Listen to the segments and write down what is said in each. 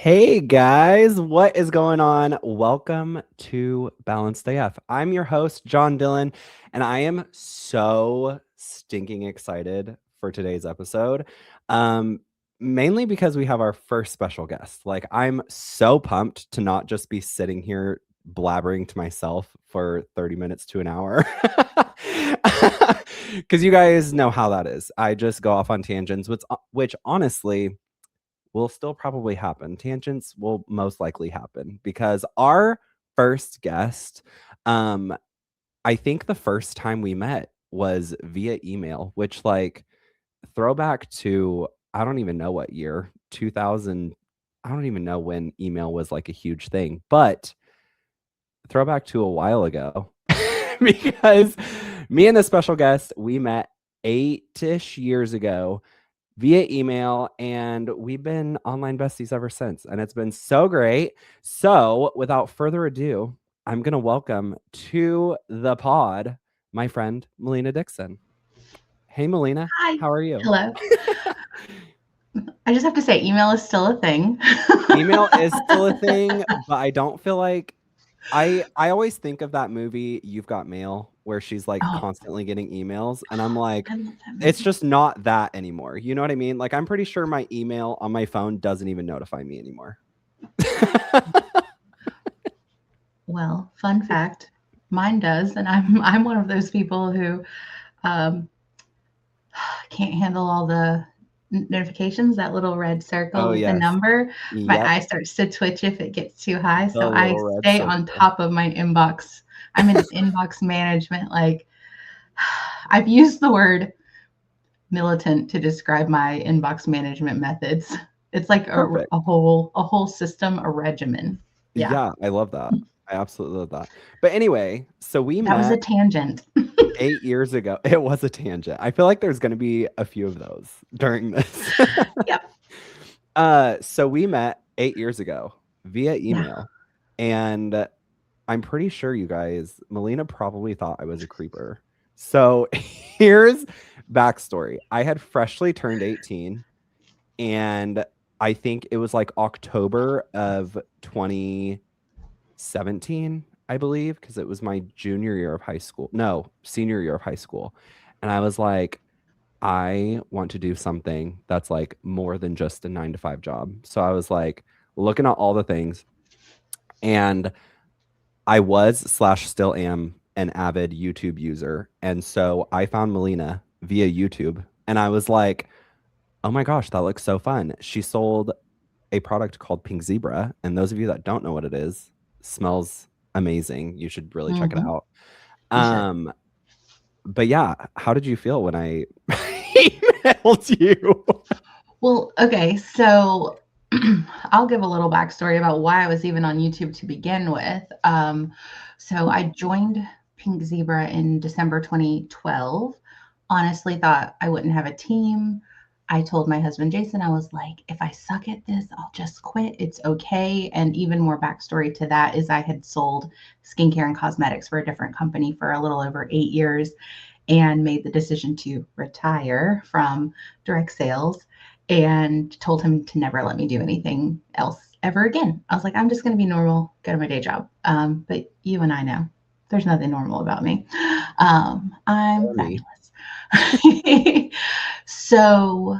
Hey guys, what is going on? Welcome to Balanced AF. I'm your host, John Dillon, and I am so stinking excited for today's episode. Um, Mainly because we have our first special guest. Like, I'm so pumped to not just be sitting here blabbering to myself for 30 minutes to an hour. Because you guys know how that is. I just go off on tangents, which honestly will still probably happen. Tangents will most likely happen because our first guest, I think the first time we met was via email, which throwback to, I don't even know what year, 2000. I don't even know when email was like a huge thing, but throwback to a while ago because me and the special guest, we met 8-ish years ago via email, and we've been online besties ever since, and it's been so great. So without further ado, I'm going to welcome to the pod my friend Melina Dixon. Hey Melina, Hi. how are you? Hello. I just have to say, email is still a thing. Email is still a thing, but I don't feel like I always think of that movie You've Got Mail, where she's like Oh, constantly getting emails, and I'm like, I love that it's movie. just not that anymore. You know what I mean? Like, I'm pretty sure my email on my phone doesn't even notify me anymore. Well, fun fact, mine does, and I'm one of those people who um, can't handle all the notifications. That little red Oh circle with the yes. number, my Yep. eye starts to twitch if it gets too high. The So I little red stay on circle. top of my inbox. I'm in inbox management. Like I've used the word militant to describe my inbox management methods. It's like Perfect. a whole system, a regimen. Yeah, Yeah, I love that. I absolutely love that. But anyway, so we that was a met tangent. 8 years ago. It was a tangent. I feel like there's going to be a few of those during this. Yep. So we met 8 years ago via Yeah. email, and I'm pretty sure you guys, Melina probably thought I was a creeper. So here's backstory. I had freshly turned 18, and I think it was like October of 2017, I believe, because it was my junior year of high school. No, senior year of high school. And I was like, I want to do something that's like more than just a 9 to 5 job. So I was like looking at all the things, and I was slash still am an avid YouTube user. And so I found Melina via YouTube, and I was like, oh my gosh, that looks so fun. She sold a product called Pink Zebra. And those of you that don't know what it is, smells amazing. You should really check it Hmm. out. You should. Um, but yeah, how did you feel when I emailed you? Well, okay, so I'll give a little backstory about why I was even on YouTube to begin with. So I joined Pink Zebra in December 2012. Honestly, thought I wouldn't have a team. I told my husband Jason, I was like, if I suck at this, I'll just quit. It's okay. And even more backstory to that is I had sold skincare and cosmetics for a different company for a little over 8 years and made the decision to retire from direct sales and told him to never let me do anything else ever again. I was like, I'm just going to be normal, go to my day job. But you and I know there's nothing normal about me. I'm Or me. fabulous. So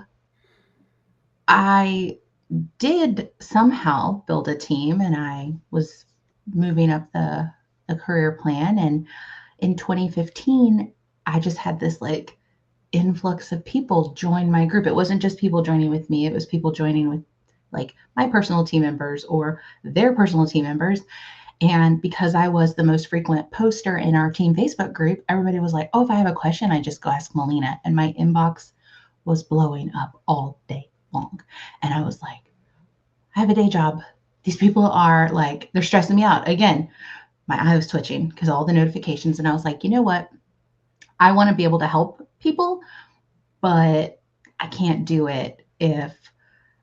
I did somehow build a team and I was moving up the career plan. And in 2015, I just had this like influx of people join my group. It wasn't just people joining with me, it was people joining with like my personal team members or their personal team members. And because I was the most frequent poster in our team Facebook group, everybody was like, oh, if I have a question, I just go ask Melina. And my inbox was blowing up all day long. And I was like, I have a day job. These people are like, they're stressing me out. Again, my eye was twitching because all the notifications. And I was like, you know what? I want to be able to help people, but I can't do it if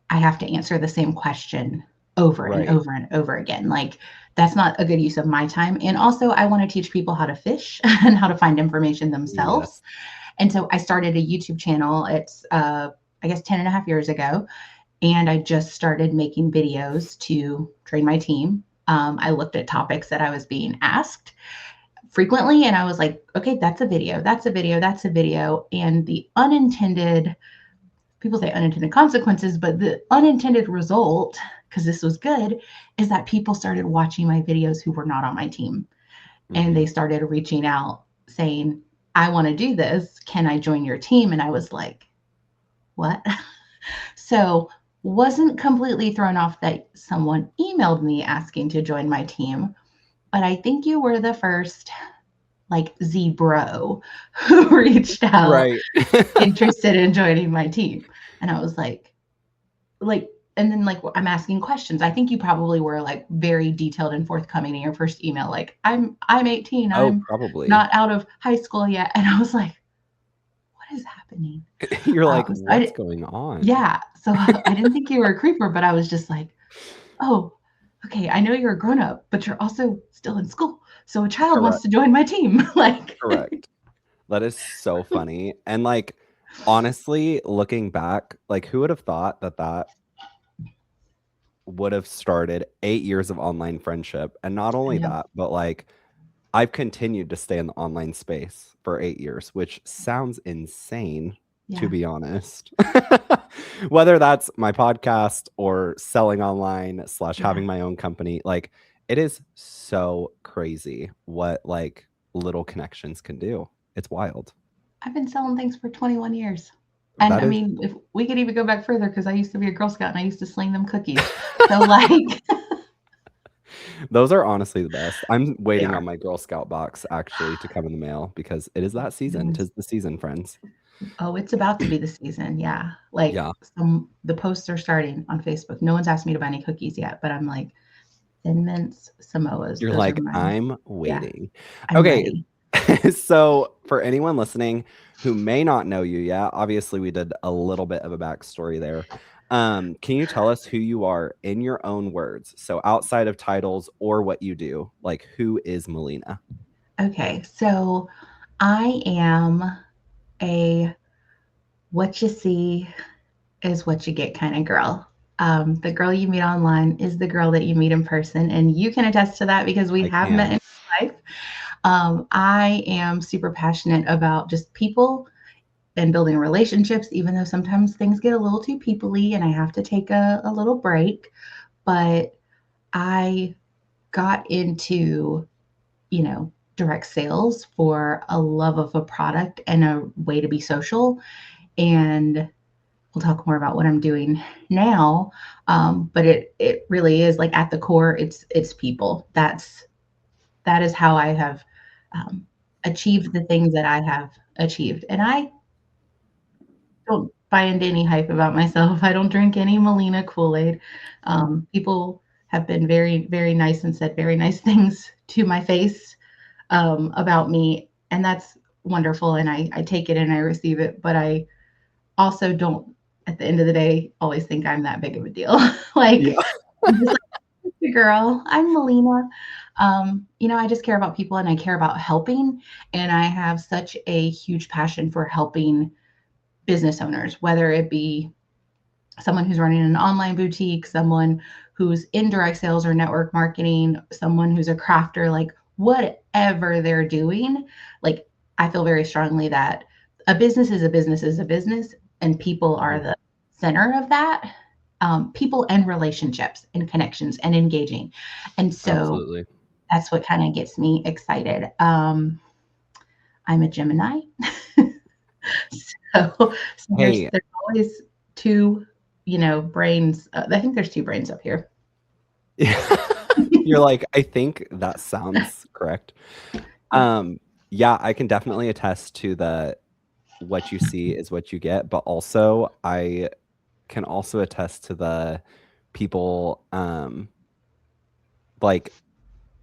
I have to answer the same question over and Right. over and over again. Like, that's not a good use of my time. And also, I want to teach people how to fish and how to find information themselves. Yes. And so I started a YouTube channel. It's, I guess, 10 and a half years ago. and I just started making videos to train my team. I looked at topics that I was being asked frequently, and I was like, okay, that's a video, that's a video, that's a video. And the unintended, people say unintended consequences, but the unintended result, because this was good, is that people started watching my videos who were not on my team. And Hmm. they started reaching out saying, I want to do this. Can I join your team? And I was like, what? So wasn't completely thrown off that someone emailed me asking to join my team, but I think you were the first like Z-bro who reached out Right. interested in joining my team. And I was like, and then like I'm asking questions. I think you probably were like very detailed and forthcoming in your first email. Like, I'm 18, Oh, I'm probably. not out of high school yet. And I was like, what is happening? You're like, So what's going on? yeah. So I didn't think you were a creeper, but I was just like, oh, okay. I know you're a grown up, but you're also still in school. So a child wants Correct. to join my team. Like, Correct. That is so funny. And like, honestly, looking back, like, who would have thought that that would have started 8 years of online friendship? And not I only know. that, but like, I've continued to stay in the online space for 8 years, which sounds insane, to Yeah. be honest. Whether that's my podcast or selling online slash Yeah. having my own company, like, it is so crazy what like little connections can do. It's wild. I've been selling things for 21 years. And That I is, mean, if we could even go back further, because I used to be a Girl Scout and I used to sling them cookies. So, like, those are honestly the best. I'm they waiting on are. my Girl Scout box actually to come in the mail because it is that season. Goodness. Tis the season, friends. Oh, it's about to be the season. Yeah. Like, Yeah. the posts are starting on Facebook. No one's asked me to buy any cookies yet, but I'm like, Thin Mints, Samoas. You're Those are like, mine. I'm Yeah. waiting. I'm Okay. ready. So, for anyone listening who may not know you yet, obviously we did a little bit of a backstory there. Can you tell us who you are in your own words? So, outside of titles or what you do, like, who is Melina? Okay. So, I am a what you see is what you get kind of girl. The girl you meet online is the girl that you meet in person, and you can attest to that because we I have met can. in life. I am super passionate about just people and building relationships, even though sometimes things get a little too peoply and I have to take a little break. But I got into, direct sales for a love of a product and a way to be social. And we'll talk more about what I'm doing now. But it really is like at the core, it's people. That is how I have um, achieved the things that I have achieved. And I don't buy into any hype about myself. I don't drink any Melina Kool-Aid. People have been very, very nice and said very nice things to my face about me, and that's wonderful. And I take it and I receive it, but I also don't, at the end of the day, always think I'm that big of a deal. Yeah. Like, I'm just like, "Hey, girl, I'm Melina." I just care about people and I care about helping. And I have such a huge passion for helping business owners, whether it be someone who's running an online boutique, someone who's in direct sales or network marketing, someone who's a crafter, like whatever they're doing. Like, I feel very strongly that a business is a business is a business, and people are Mhm. the center of that. People and relationships and connections and engaging. And so Absolutely. that's what kind of gets me excited. I'm a Gemini. So there's Hey, always two, brains. I think there's two brains up here. you're like, I think that sounds correct. Yeah. Yeah, I can definitely attest to the what you see is what you get, but also I can also attest to the people like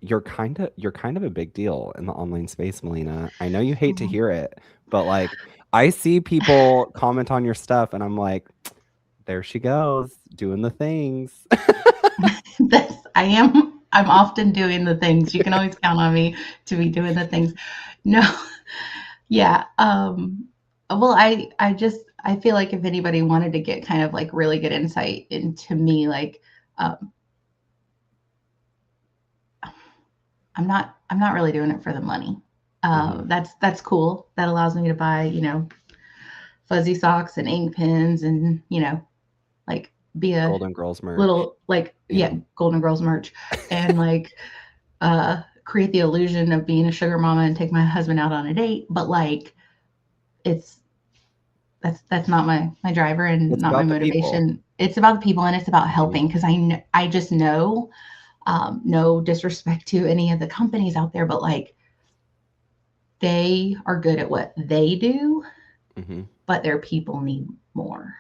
you're kind of a big deal in the online space, Melina. I know you hate to Oh, hear it, but like I see people comment on your stuff and I'm like, there she goes, doing the things. I am. I'm often doing the things. You can always count on me to be doing the things. No, yeah. Well, I just I feel like if anybody wanted to get kind of like really good insight into me, like um, I'm not really doing it for the money. Mhm. That's cool. That allows me to buy, fuzzy socks and ink pens and, like be a Golden Girls merch, little like you yeah, know? Golden Girls merch and like create the illusion of being a sugar mama and take my husband out on a date. But like it's that's not my driver and It's not my about the people. motivation. It's about the people and it's about Mhm. helping because I just know, no disrespect to any of the companies out there, but like they are good at what they do, Mhm. but their people need more.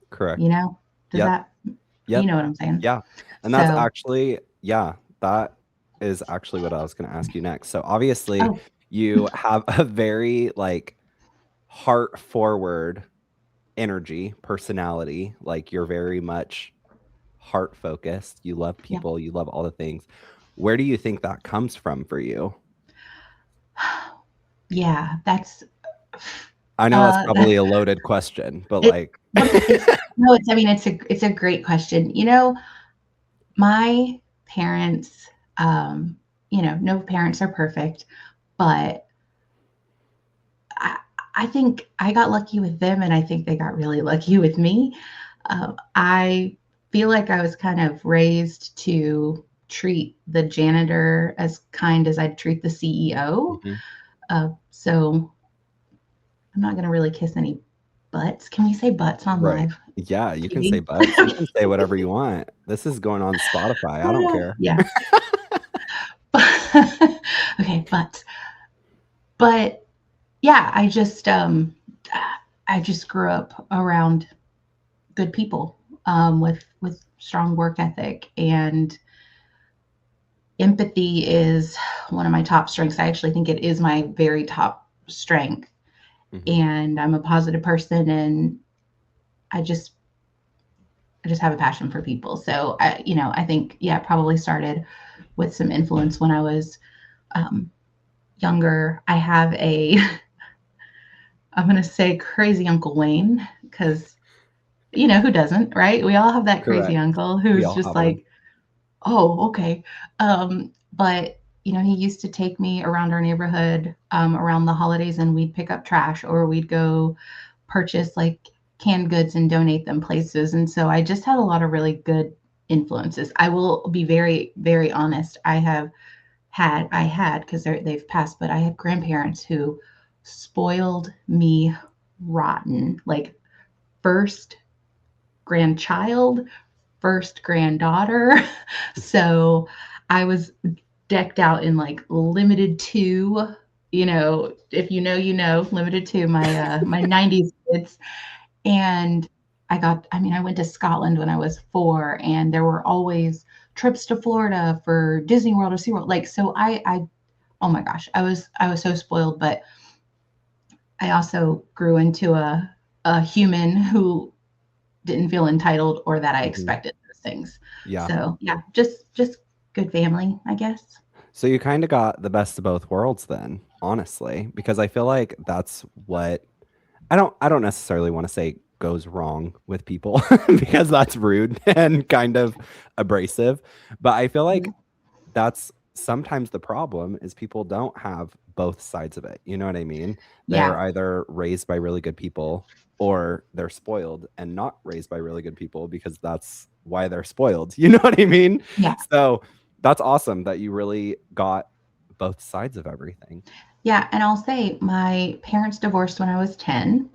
You Correct. know? Does Yep. that you Yep. know what I'm saying? Yeah. And that's So, actually yeah, that is actually what I was gonna ask you next. So, obviously, oh, you have a very, like, heart forward energy, personality, like, you're very much heart focused, you love yeah. people, you love all the things. Where do you think that comes from for you? Yeah, that's I know that's uh probably a loaded question, but, it like but it's no, it's I mean, it's a great question. My parents, no parents are perfect, but I I think I got lucky with them, and I think they got really lucky with me. I feel like I was kind of raised to treat the janitor as kind as I'd treat the CEO. Mhm. So I'm not gonna really kiss any butts. Can we say butts on Right. live Yeah, you can say TV? butts, you can say whatever you want. This is going on Spotify, I don't care. Yeah. Okay, but yeah, I just grew up around good people, with strong work ethic, and empathy is one of my top strengths. I actually think it is my very top strength, Mhm. and I'm a positive person, and I just I just have a passion for people. So I think yeah, it probably started with some influence when I was um, younger. I have a I'm gonna say crazy Uncle Wayne because who doesn't, right? We all have that crazy Correct. uncle We who's all just have one. like, oh, okay. But he used to take me around our neighborhood around the holidays, and we'd pick up trash or we'd go purchase like canned goods and donate them places. And so I just had a lot of really good influences. I will be very, very honest. I had because they've passed, but I had grandparents who spoiled me rotten. Like first grandchild, first granddaughter. So I was decked out in like limited two, if limited to my 90s kids. And I went to Scotland when I was 4, and there were always trips to Florida for Disney World or SeaWorld. Like, so oh my gosh, I was so spoiled, but I also grew into a human who didn't feel entitled or that I Mhm. expected those things. Yeah. So yeah, just good family, I guess. So you kinda got the best of both worlds then, honestly, because I feel like that's what I don't necessarily wanna say goes wrong with people because that's rude and kind of abrasive, but I feel Yeah. like that's sometimes the problem is people don't have both sides of it, you know what I mean? They're Yeah. either raised by really good people or they're spoiled and not raised by really good people because that's why they're spoiled, you know what I mean? Yeah. So, that's awesome that you really got both sides of everything. Yeah, and I'll say my parents divorced when I was 10.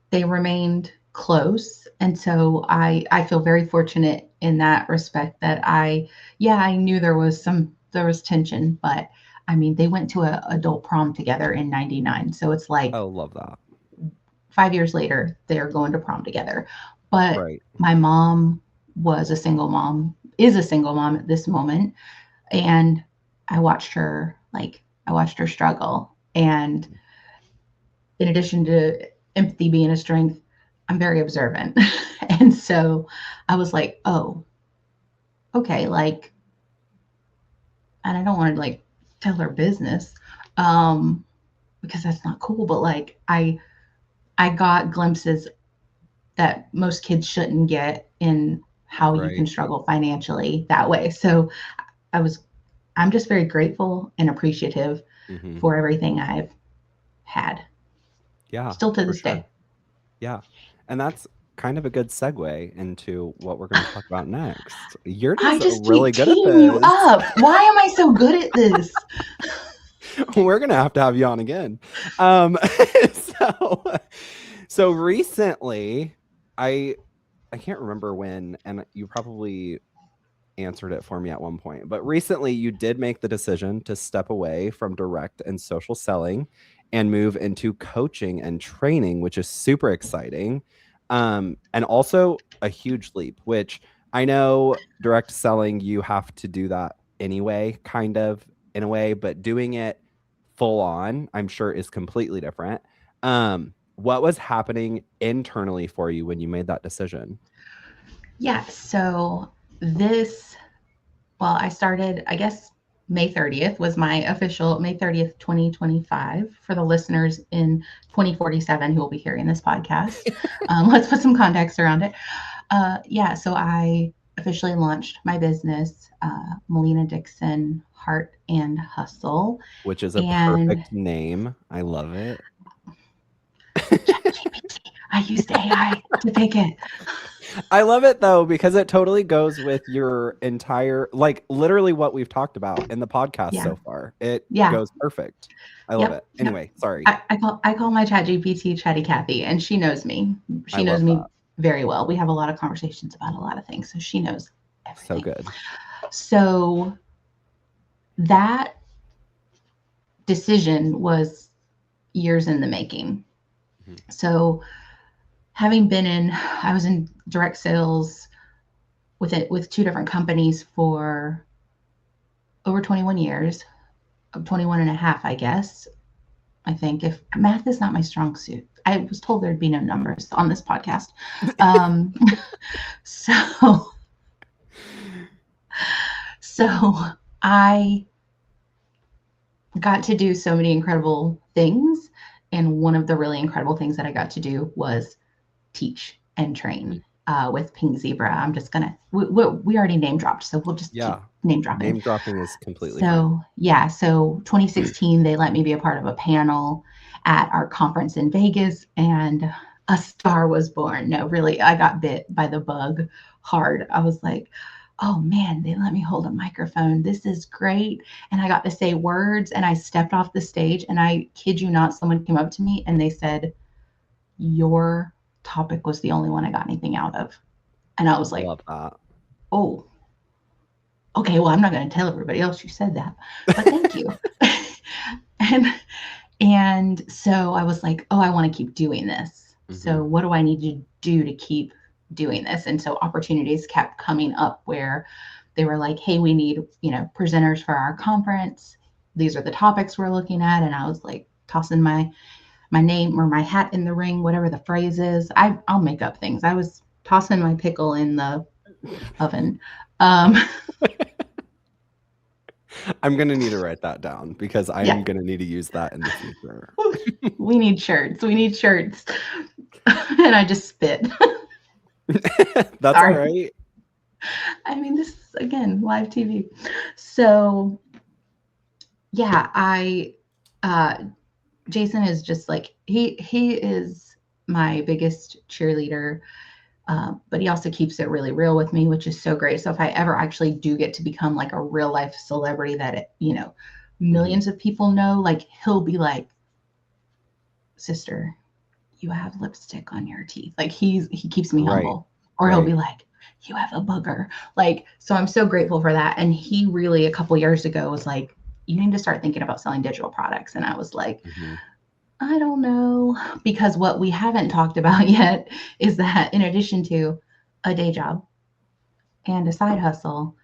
They remained close, and so I feel very fortunate in that respect that I knew there was tension, but I mean, they went to a adult prom together in 99. So it's I like love that. 5 years later, they're going to prom together. But Right. my mom is a single mom at this moment, and I watched her struggle. And in addition to empathy being a strength, I'm very observant. And so I was like, oh, okay, like, and I don't want to like tell her business, um, because that's not cool, but like I I got glimpses that most kids shouldn't get in how you can Right. struggle financially that way. So I was, I'm just very grateful and appreciative Hmm. for everything I've had, Yeah, still to for this day. sure. Yeah. And that's kind of a good segue into what we're going to talk about next. You're I just just really keep good at teeing you this. up. Why am I so good at this? We're going to have you on again. So, so recently, I I can't remember when, and you probably answered it for me at one point. But recently, you did make the decision to step away from direct and social selling and move into coaching and training, which is super exciting. And also a huge leap, which I know direct selling, you have to do that anyway, kind of in a way, but doing it full on, I'm sure is completely different. What was happening internally for you when you made that decision? Yeah. So this, well, I started, I guess, May 30th was my official May 30th, 2025 for the listeners in 2047 who will be hearing this podcast. Let's put some context around it. Yeah. So I officially launched my business, Melina Dixon Heart and Hustle. Which is a And perfect name. I love it. ChatGPT, I used AI to pick it. I love it though, because it totally goes with your entire, like literally what we've talked about in the podcast Yeah. so far. It Yeah. goes perfect. I love Yep. it. Yep. Anyway, sorry. I call my ChatGPT Chatty Cathy, and she knows me. I She knows love me that. very well. We have a lot of conversations about a lot of things, so she knows So everything. good. So that decision was years in the making. Mhm. So having been in, I was in direct sales with two different companies for over 21 years, 21 and a half, I guess. I think if math is not my strong suit, I was told there'd be no numbers on this podcast. Um, so, so I got to do so many incredible things. And one of the really incredible things that I got to do was teach and Mhm. train with Pink Zebra. I'm just going to, we already name dropped, so we'll just keep Yeah. name dropping. Name dropping is completely fine. So, yeah, so 2016, they let me be a part of a panel at our conference in Vegas, and a star was born. No, really, I got bit by the bug hard. I was like, oh man, they let me hold a microphone. This is great. And I got to say words, and I stepped off the stage, and I kid you not, someone came up to me and they said, your topic was the only one I got anything out of. And I was I like, love that. oh, okay, well, I'm not going to tell everybody else you said that, but thank you. and and so I was like, oh, I want to keep doing this. Hmm. So what do I need to do to keep doing this? And so opportunities kept coming up where they were like, hey, we need, presenters for our conference. These are the topics we're looking at. And I was like tossing my name or my hat in the ring, whatever the phrase is. I'll make up things. I was tossing my pickle in the oven. Um, I'm going to need to write that down because yeah, I'm going to need to use that in the future. we need shirts. We need shirts. And I just spit. That's all Sorry. right. I mean, this is again live TV. So yeah, I uh Jason is just like he is my biggest cheerleader, but he also keeps it really real with me, which is so great. So if I ever actually do get to become like a real life celebrity that Hmm. millions of people know, like he'll be like, sister, you have lipstick on your teeth. Like he keeps me Right. humble. Or he'll Right. be like, you have a booger. Like, so I'm so grateful for that. And he really a couple years ago was like, you need to start thinking about selling digital products. And I was like, Hmm. I don't know. Because what we haven't talked about yet is that in addition to a day job and a side hustle,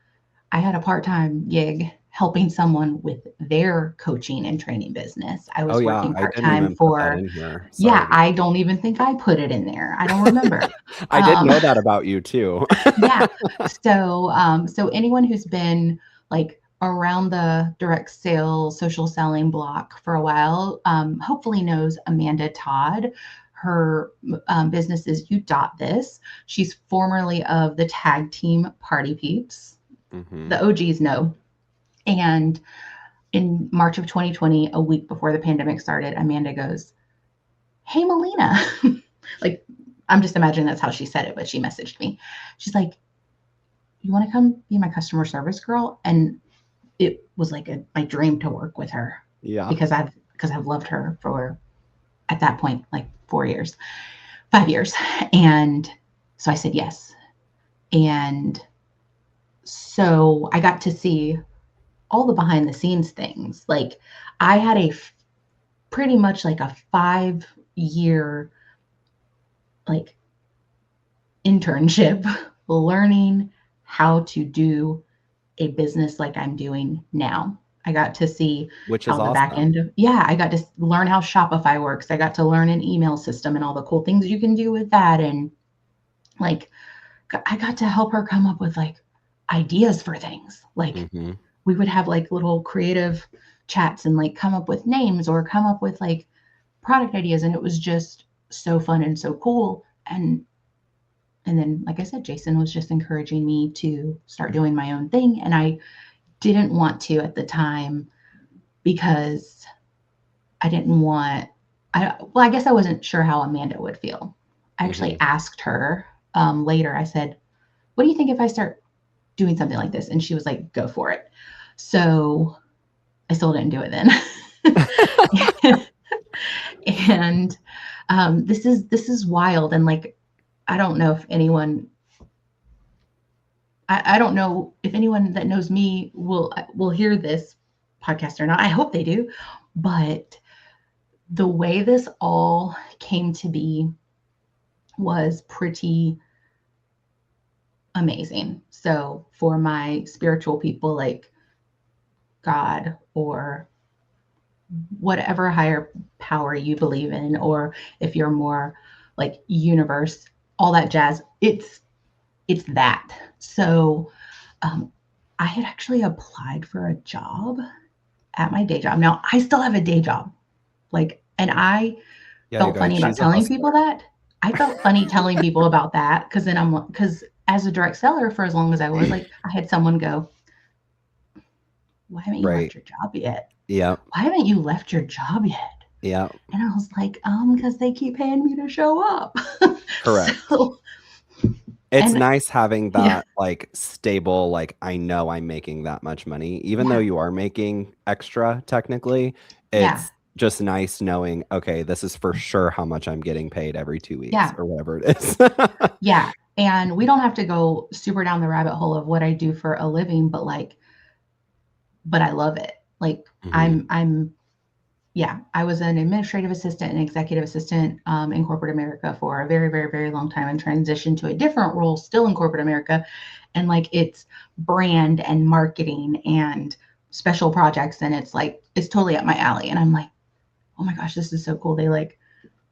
I had a part-time gig helping someone with their coaching and training business. I Oh, was yeah. working I didn't part-time even put that for, in here. yeah, Sorry. I don't even think I put it in there. I don't remember. I did Um, know that about you too. yeah. So anyone who's been like around the direct sales, social selling block for a while, hopefully knows Amanda Todd. Her business is You Dot This. She's formerly of the tag team Party Peeps. Mm-hmm. The OGs know. And in March of 2020, a week before the pandemic started, Amanda goes, "Hey, Melina." Like, I'm just imagining that's how she said it, but she messaged me. She's like, "You want to come be my customer service girl?" And it was like my dream to work with her Yeah. because I've loved her for, at that point, like 4 years, 5 years. And so I said yes. And so I got to see all the behind the scenes things. Like, I had pretty much like a 5 year like internship learning how to do a business like I'm doing now. I got to see Which is how the back awesome. end of, yeah, I got to learn how Shopify works. I got to learn an email system and all the cool things you can do with that. And like, I got to help her come up with like ideas for things. Like, Mm-hmm. we would have like little creative chats and like come up with names or come up with like product ideas. And it was just so fun and so cool. And then, like I said, Jason was just encouraging me to start doing my own thing. And I didn't want to at the time because I didn't want, well, I guess I wasn't sure how Amanda would feel. I Mm-hmm. actually asked her later, I said, "What do you think if I start doing something like this?" And she was like, "Go for it." So I still didn't do it then. And this is wild. And like, I don't know if anyone, I don't know if anyone that knows me will hear this podcast or not. I hope they do. But the way this all came to be was pretty amazing. So for my spiritual people, like God or whatever higher power you believe in, or if you're more like universe, all that jazz, it's that. So um, I had actually applied for a job at my day job. Now I still have a day job, like, and I Yeah, you felt guys, funny about she's a telling people hustler. that. I felt funny telling people about that because then because as a direct seller for as long as I was, like, I had someone go, "Why haven't you left Right. your job yet? Yep. Why haven't you left your job yet?" Yep. And I was like, because they keep paying me to show up." Correct. So, It's and nice having yeah, that like stable, like I know I'm making that much money. Even though yeah, you are making extra technically, yeah, it's just nice knowing, okay, this is for sure how much I'm getting paid every 2 weeks yeah, or whatever it is. yeah. And we don't have to go super down the rabbit hole of what I do for a living, but like, but I love it. Like, Hmm. I'm yeah, I was an administrative assistant and executive assistant in corporate America for a very, very, very long time, and transitioned to a different role still in corporate America. And like, it's brand and marketing and special projects. And it's like, it's totally up my alley. And I'm like, oh my gosh, this is so cool. They like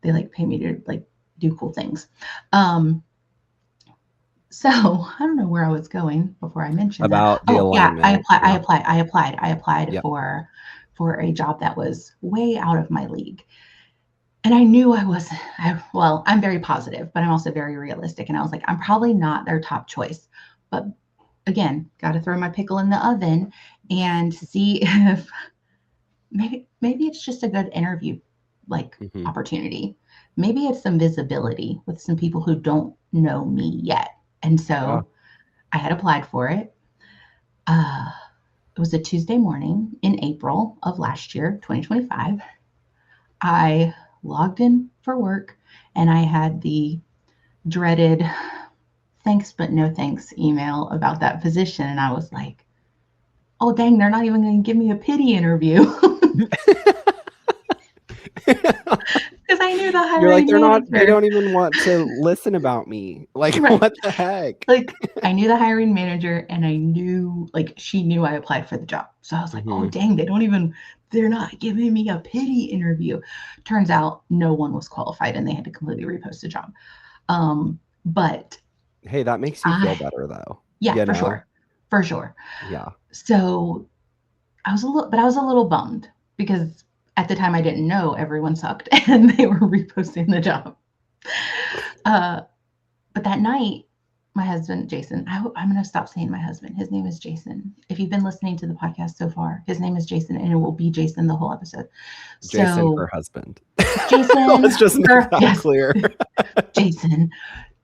pay me to like do cool things. Um, so I don't know where I was going before I mentioned that. About the Oh yeah, alignment. Yeah. I applied Yep. for a job that was way out of my league. And I knew well, I'm very positive, but I'm also very realistic. And I was like, I'm probably not their top choice. But again, got to throw my pickle in the oven and see if maybe it's just a good interview like Hmm. opportunity. Maybe it's some visibility with some people who don't know me yet. And Yeah. so I had applied for it. Uh, it was a Tuesday morning in April of last year, 2025. I logged in for work and I had the dreaded thanks but no thanks email about that position. And I was like, oh, dang, they're not even going to give me a pity interview. Because I knew the You're like, hiring they manager. don't even want to listen about me. Like, Right. what the heck? Like, I knew the hiring manager and I knew, like, she knew I applied for the job. So I was like, oh, Hmm. dang, they're not giving me a pity interview. Turns out no one was qualified and they had to completely repost the job. But Hey, that makes you feel I, better though, yeah, you for know? sure. For sure. Yeah. So I was a little bummed because At the time, I didn't know everyone sucked and they were reposting the job. But that night, my husband, Jason, I'm going to stop saying my husband. His name is Jason. If you've been listening to the podcast so far, his name is Jason, and it will be Jason the whole episode. Jason, So her husband. Jason, Let's just make that yes, clear. Jason.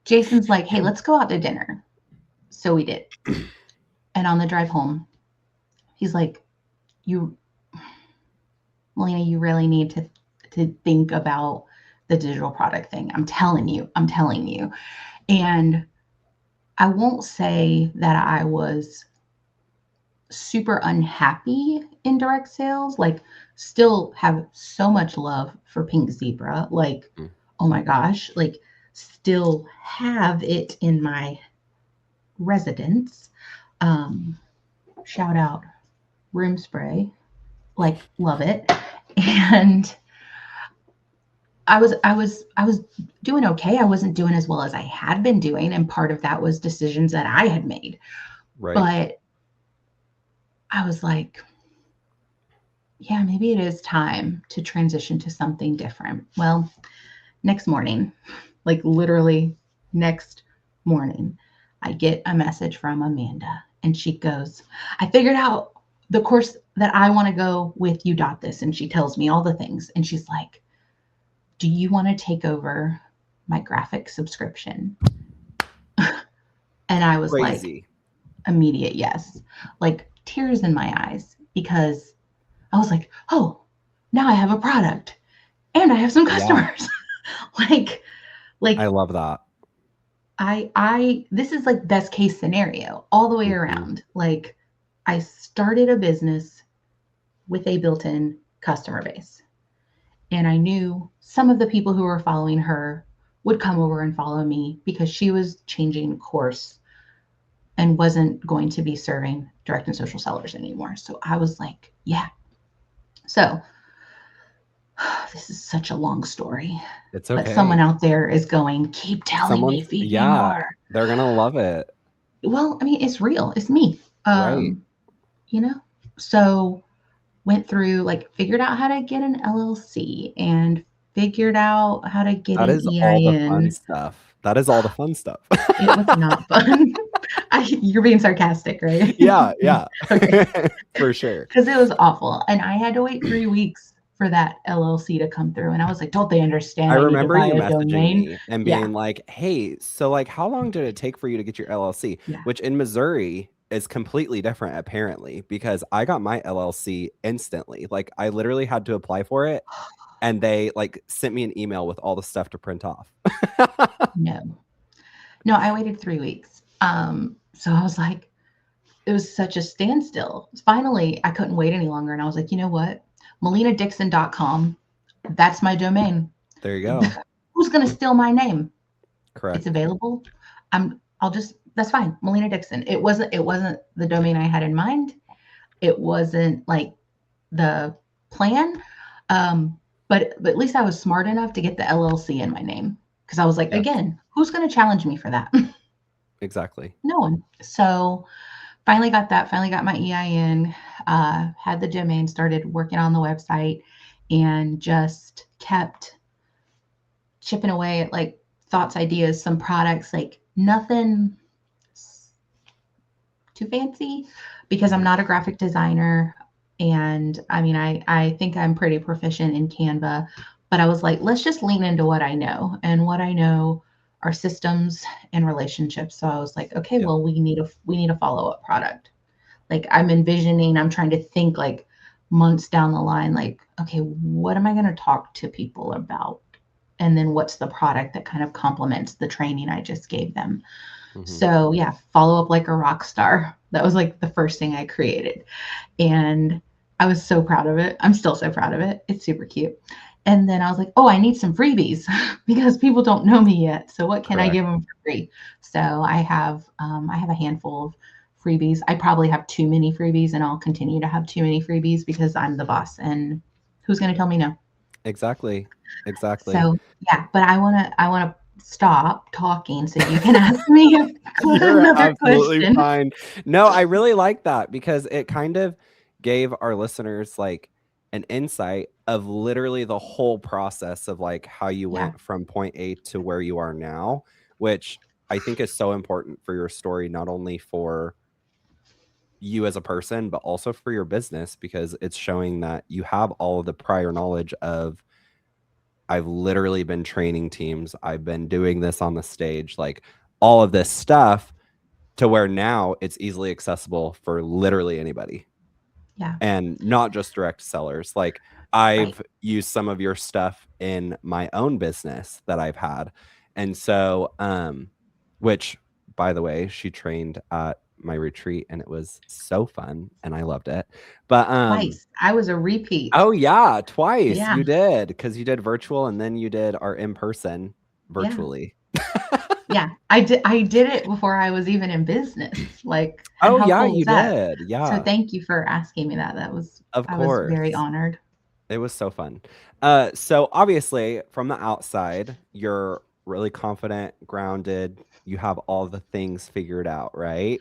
Jason's like, hey, let's go out to dinner. So we did. And on the drive home, he's like, Melina, you really need to think about the digital product thing. I'm telling you. And I won't say that I was super unhappy in direct sales, like still have so much love for Pink Zebra. Like, oh my gosh, like still have it in my residence. Shout out room spray, like love it. And I was doing okay. I wasn't doing as well as I had been doing. And part of that was decisions that I had made. Right. But I was like, yeah, maybe it is time to transition to something different. Well, next morning, like literally next morning, I get a message from Amanda and she goes, I figured out the course that I want to go with. You got this. And she tells me all the things. And she's like, do you want to take over my graphic subscription? And I was Crazy. like, immediate yes, like tears in my eyes, because I was like, oh, now I have a product and I have some customers. Yeah. like I love that. This is like best case scenario all the way around. Like I started a business with a built-in customer base. And I knew some of the people who were following her would come over and follow me because she was changing course and wasn't going to be serving direct and social sellers anymore. So I was like, yeah. So this is such a long story. It's okay. But someone out there is going, keep telling me, feed me more. They're going to love it. Well, I mean, it's real. It's me. Right. You know? So went through, like, figured out how to get an LLC and figured out how to get an EIN. All the fun stuff. That is all the fun stuff. It was not fun. You're being sarcastic, right? Yeah. Okay. For sure. Because it was awful. And I had to wait 3 weeks for that LLC to come through. And I was like, don't they understand? I remember you messaging me and being like, hey, so like, how long did it take for you to get your LLC? Yeah. Which in Missouri is completely different, apparently, because I got my LLC instantly. Like I literally had to apply for it. And they like sent me an email with all the stuff to print off. No, I waited 3 weeks. So I was like, it was such a standstill. Finally, I couldn't wait any longer. And I was like, you know what? melinadixon.com. That's my domain. There you go. Who's going to steal my name? Correct. It's available. That's fine. Melina Dixon. It wasn't the domain I had in mind. It wasn't like the plan. But at least I was smart enough to get the LLC in my name. Because I was like, again, who's going to challenge me for that? Exactly. No one. So finally got that. Finally got my EIN. Had the domain. Started working on the website, and just kept chipping away at like thoughts, ideas, some products, like nothing too fancy, because I'm not a graphic designer. And I mean, I think I'm pretty proficient in Canva, but I was like, let's just lean into what I know. And what I know are systems and relationships. So I was like, okay, well, we need a follow-up product. Like I'm trying to think like months down the line, like, okay, what am I going to talk to people about? And then what's the product that kind of complements the training I just gave them? Mm-hmm. So yeah, follow up like a rock star. That was like the first thing I created. And I was so proud of it. I'm still so proud of it. It's super cute. And then I was like, oh, I need some freebies because people don't know me yet. So what can I give them for free? So I have a handful of freebies. I probably have too many freebies, and I'll continue to have too many freebies because I'm the boss, and who's going to tell me no? Exactly. So yeah, but I want to stop talking so you can ask me another absolutely question. Fine. No, I really like that because it kind of gave our listeners like an insight of literally the whole process of like how you Yeah. went from point A to where you are now, which I think is so important for your story, not only for you as a person, but also for your business, because it's showing that you have all of the prior knowledge of I've literally been training teams, I've been doing this on the stage, like all of this stuff to where now it's easily accessible for literally anybody Yeah. and not just direct sellers. Like Right. I've used some of your stuff in my own business that I've had. And so, which by the way, she trained at my retreat and it was so fun and I loved it. But, Twice. I was a repeat. oh yeah, twice Yeah. you did because you did virtual and then you did our in-person Yeah. virtually. Yeah. I did it before I was even in business. Like, and Oh how yeah, cool you was that? did. So Yeah, thank you for asking me that. of I was very course. honored. It was so fun. So obviously, from the outside, you're really confident, grounded. You have all the things figured out, right?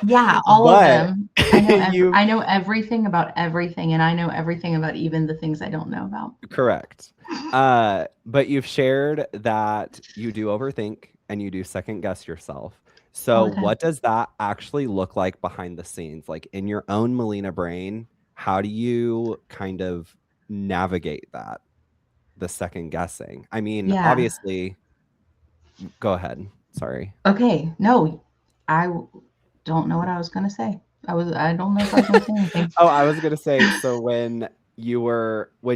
Yeah, all of But them. you I know everything about everything, and I know everything about even the things I don't know about. correct. But you've shared that you do overthink and you do second guess yourself. All So the time. what does that actually look like behind the scenes? Like in your own Melina brain, how do you kind of navigate that? The second guessing. I mean, Yeah. obviously, go ahead. Sorry. Okay. No, don't know what I was gonna say. I don't know if I was gonna say anything. Oh, I was gonna say, so when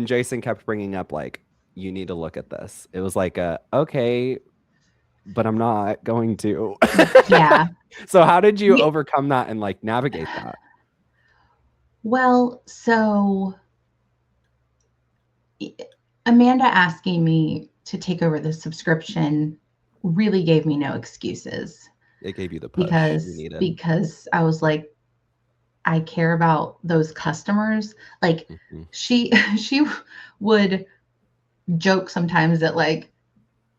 Jason kept bringing up like you need to look at this, it was like okay, but I'm not going to. Yeah. So how did you Yeah. overcome that and like navigate that? Well, so i- Amanda asking me to take over the subscription really gave me no excuses It gave you the push you because needed. because I was like, I care about those customers. Like Mhm. she she would joke sometimes that like,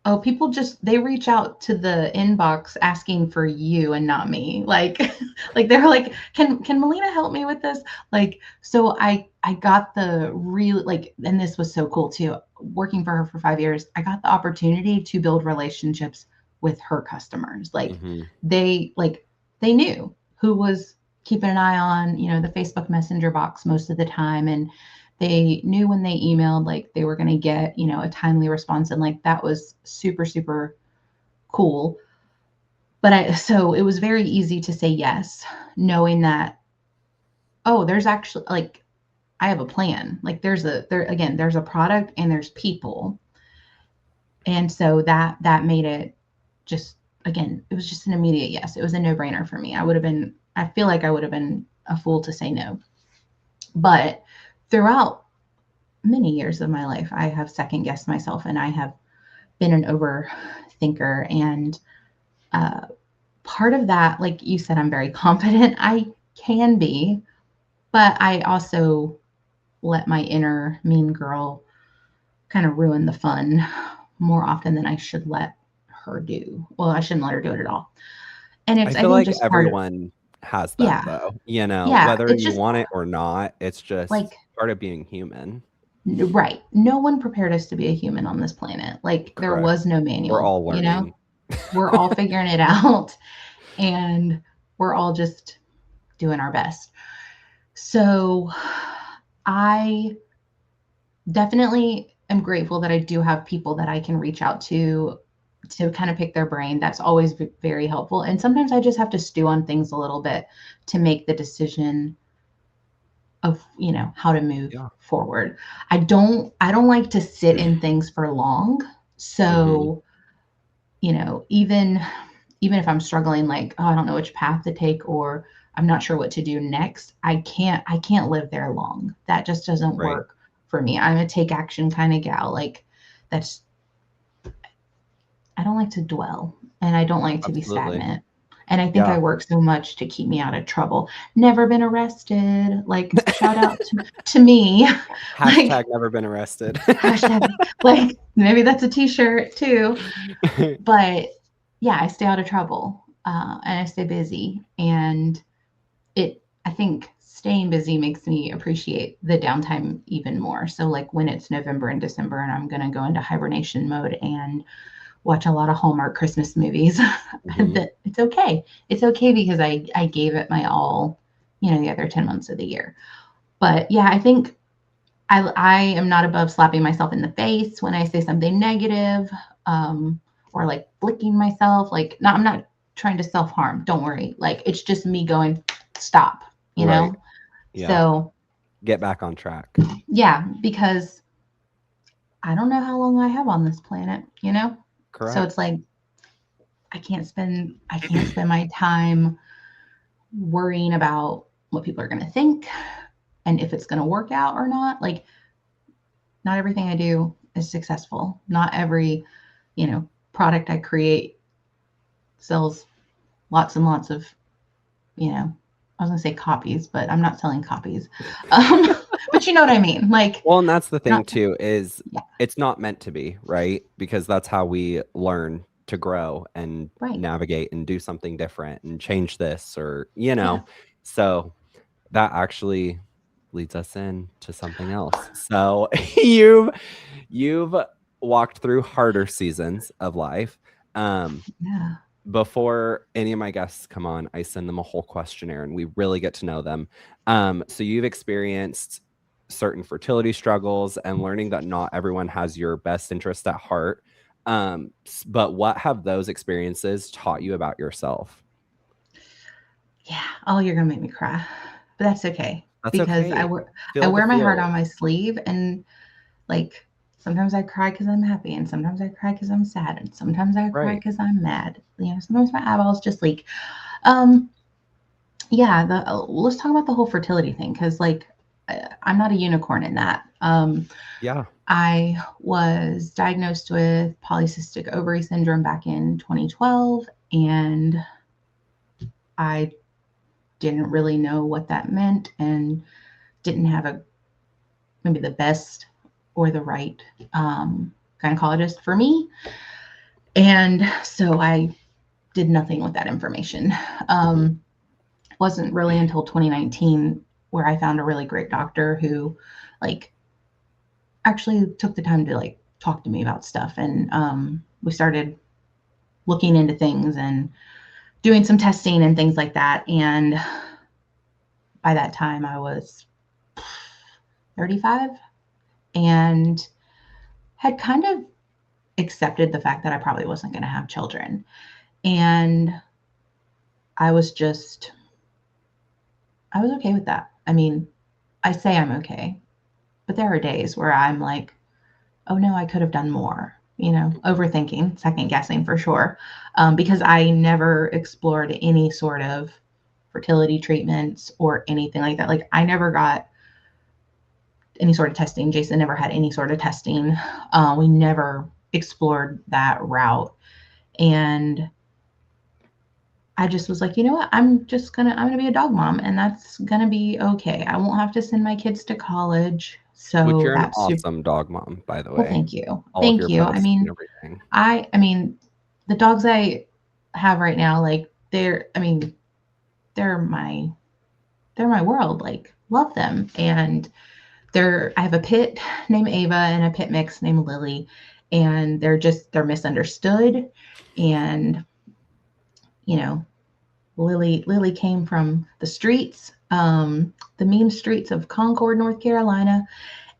oh, people just they reach out to the inbox asking for you and not me. Like like they're like, can Melina help me with this? Like so I got the real like and this was so cool too. Working for her for 5 years, I got the opportunity to build relationships with her customers. Mhm. Like they knew who was keeping an eye on, the Facebook Messenger box most of the time and they knew when they emailed like they were going to get a timely response and like that was super super cool but I so it was very easy to say yes knowing that oh there's actually like I have a plan like there's a product and there's people and so that made it just again it was just an immediate yes it was a no-brainer for me I feel like I would have been a fool to say no but throughout many years of my life I have second guessed myself and I have been an overthinker. And uh, part of that, like you said, I'm very confident. I can be, but I also let my inner mean girl kind of ruin the fun more often than I should let her do. Well, I shouldn't let her do it at all. And I it's, I feel think, like just part of, everyone has that yeah, though, yeah, whether it's you just want it or not, it's like, just part of being human. right. No one prepared us to be a human on this planet. Like, there Correct. was no We're manual, all learning. we're all figuring it out and we're all just doing our best. So I definitely am grateful that I do have people that I can reach out to kind of pick their brain. That's always very helpful. And sometimes I just have to stew on things a little bit to make the decision of, how to move Yeah. forward. I don't like to sit in things for long. Mhm. So, even if I'm struggling, like, oh, I don't know which path to take or I'm not sure what to do next, I can't live there long. That just doesn't Right. work for me. I'm a take action kind of gal. Like that's I don't like to dwell and I don't like to be Absolutely. stagnant. And I think Yeah. I work so much to keep me out of trouble. Never been arrested. Like shout out to me. Hashtag Like never been arrested. hashtag like maybe that's a t-shirt too. But yeah, I stay out of trouble and I stay busy. And I think staying busy makes me appreciate the downtime even more. So like when it's November and December and I'm going to go into hibernation mode and watch a lot of Hallmark Christmas movies, Mhm. that it's okay. It's okay because I gave it my all, the other 10 months of the year. But yeah, I think I am not above slapping myself in the face when I say something negative, um, or like flicking myself. Like, no, I'm not trying to self harm. Don't worry. Like, it's just me going, stop, you Right. know? Yeah. So, Get back on track. yeah, because I don't know how long I have on this planet? So it's Correct. like I can't spend my time worrying about what people are going to think and if it's going to work out or not. Like, not everything I do is successful. Not every, product I create sells lots and lots of, I was going to say copies, but I'm not selling copies. Um, but you know what I mean? Like, Well, and that's the thing not, too is yeah, it's not meant to be, right? Because that's how we learn to grow and right. navigate and do something different and change this or, Yeah. So that actually leads us into something else. So you've walked through harder seasons of life. Um, Yeah. before any of my guests come on, I send them a whole questionnaire and we really get to know them. So you've experienced certain fertility struggles and learning that not everyone has your best interest at heart. But what have those experiences taught you about yourself? Yeah. Oh, you're going to make me cry. But that's okay That's because I okay. wear I Feel the wear my heart feels. on my sleeve, and like sometimes I cry because I'm happy and sometimes I cry because I'm sad and sometimes I cry Right. because I'm mad. Sometimes my eyeballs just leak. Um, yeah, let's talk about the whole fertility thing because like I'm not a unicorn in that. Yeah. I was diagnosed with polycystic ovary syndrome back in 2012, and I didn't really know what that meant and didn't have a maybe the best or the right gynecologist for me. And so I did nothing with that information. Mhm. Um, wasn't really until 2019 where I found a really great doctor who, like, actually took the time to like talk to me about stuff, and we started looking into things and doing some testing and things like that. And by that time, I was 35 and had kind of accepted the fact that I probably wasn't going to have children. And I was just, I was okay with that. I mean, I say I'm okay, but there are days where I'm like, oh no, I could have done more, overthinking, second guessing for sure. Because I never explored any sort of fertility treatments or anything like that. Like, I never got any sort of testing. Jason never had any sort of testing. We never explored that route. And I just was like, you know what? I'm gonna be a dog mom, and that's gonna be okay. I won't have to send my kids to college. Which So you're an that's super. awesome dog mom, by the Well, way. thank you. All of Thank your you. I posts and mean, everything. I mean, the dogs I have right now, like they're my they're my world. Like, love them. And I have a pit named Ava and a pit mix named Lily, and they're misunderstood. And, you know, Lily came from the streets, the mean streets of Concord, North Carolina,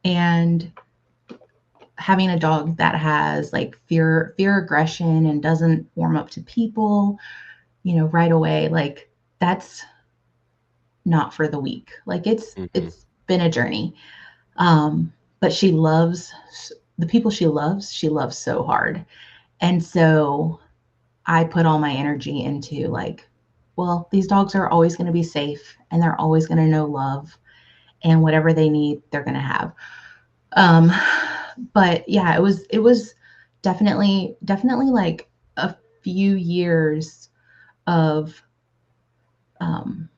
and having a dog that has like fear aggression and doesn't warm up to people, right away, like that's not for the weak. Like Mhm. it's been a journey. But she loves the people she loves so hard. And so I put all my energy into like, well, these dogs are always going to be safe and they're always going to know love, and whatever they need, they're going to have. Um, but yeah, it was definitely like a few years of um,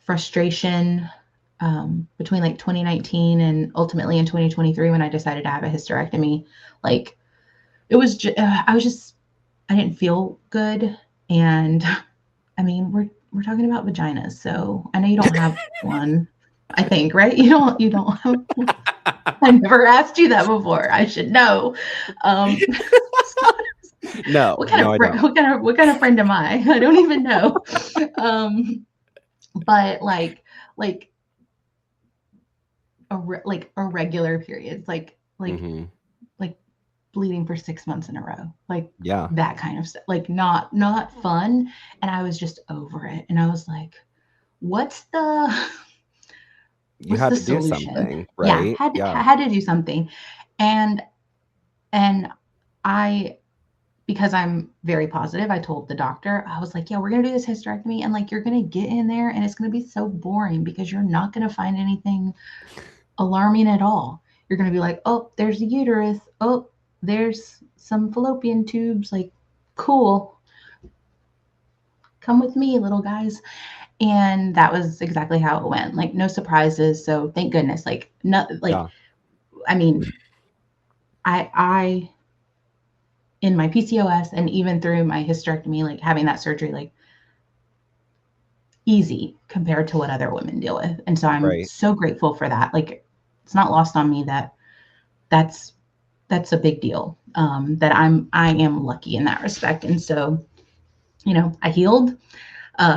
frustration, between like 2019 and ultimately in 2023 when I decided to have a hysterectomy. Like, I didn't feel good, and I mean, we're talking about vaginas. So I know you don't have one, I think, right? You don't have one. I never asked you that before. I should know. Um, No, what kind no, of I don't. what kind of friend am I? I don't even know. Um, but like like irregular periods, Mhm. like bleeding for 6 months in a row, like Yeah. that kind of stuff, like not fun. And I was just over it, and I was like, what's the You what's had the to do solution? something, Yeah, right? Yeah. had to do something. And and I, because I'm very positive, I told the doctor, I was like, yeah, we're gonna do this hysterectomy, and like you're gonna get in there and it's gonna be so boring because you're not gonna find anything alarming at all. You're gonna be like, oh, there's a uterus, oh, there's some fallopian tubes, like, cool, come with me, little guys. And that was exactly how it went. Like, no surprises. So thank goodness. Like, not like, Yeah. I mean, I in my PCOS and even through my hysterectomy, like having that surgery, like easy compared to what other women deal with. And so I'm Right. so grateful for that. Like, it's not lost on me that that's that's a big deal. That I am lucky in that respect. And so, I healed